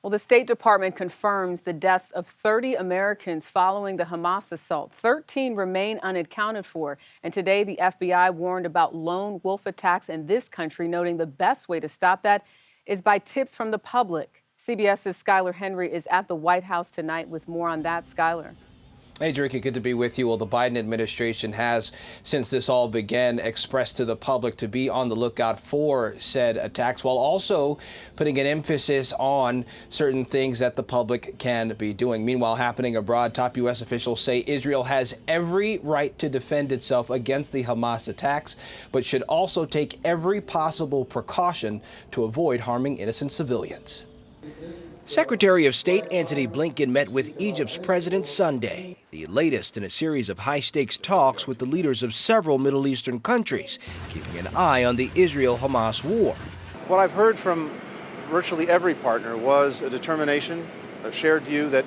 Well, the State Department confirms the deaths of 30 Americans following the Hamas assault. 13 remain unaccounted for. And today, the FBI warned about lone wolf attacks in this country, noting the best way to stop that is by tips from the public. CBS's Skyler Henry is at the White House tonight with more on that. Skyler. Hey, Jericka, good to be with you. Well, the Biden administration has, since this all began, expressed to the public to be on the lookout for said attacks, while also putting an emphasis on certain things that the public can be doing. Meanwhile, happening abroad, top U.S. officials say Israel has every right to defend itself against the Hamas attacks, but should also take every possible precaution to avoid harming innocent civilians. Secretary of State Antony Blinken met with Egypt's president Sunday, the latest in a series of high-stakes talks with the leaders of several Middle Eastern countries, keeping an eye on the Israel-Hamas war. What I've heard from virtually every partner was a determination, a shared view that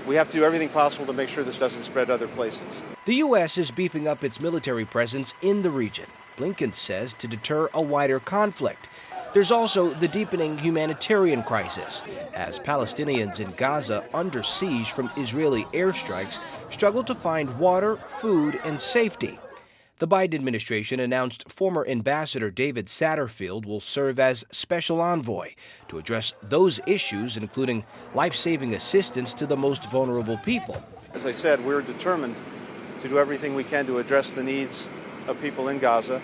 we have to do everything possible to make sure this doesn't spread to other places. The U.S. is beefing up its military presence in the region, Blinken says, to deter a wider conflict. There's also the deepening humanitarian crisis, as Palestinians in Gaza, under siege from Israeli airstrikes, struggle to find water, food, and safety. The Biden administration announced former Ambassador David Satterfield will serve as special envoy to address those issues, including life-saving assistance to the most vulnerable people. As I said, we're determined to do everything we can to address the needs of people in Gaza.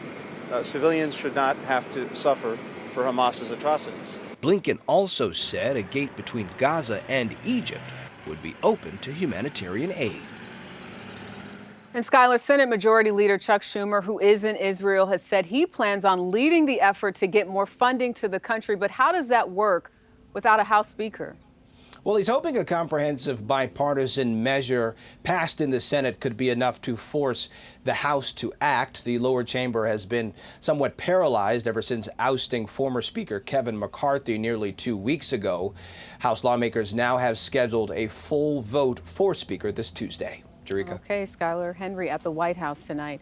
Civilians should not have to suffer for Hamas's atrocities. Blinken also said a gate between Gaza and Egypt would be open to humanitarian aid. And Skyler, Senate Majority Leader Chuck Schumer, who is in Israel, has said he plans on leading the effort to get more funding to the country. But how does that work without a House Speaker? Well, he's hoping a comprehensive bipartisan measure passed in the Senate could be enough to force the House to act. The lower chamber has been somewhat paralyzed ever since ousting former Speaker Kevin McCarthy nearly 2 weeks ago. House lawmakers now have scheduled a full vote for Speaker this Tuesday. Jericka. Okay, Skyler Henry at the White House tonight.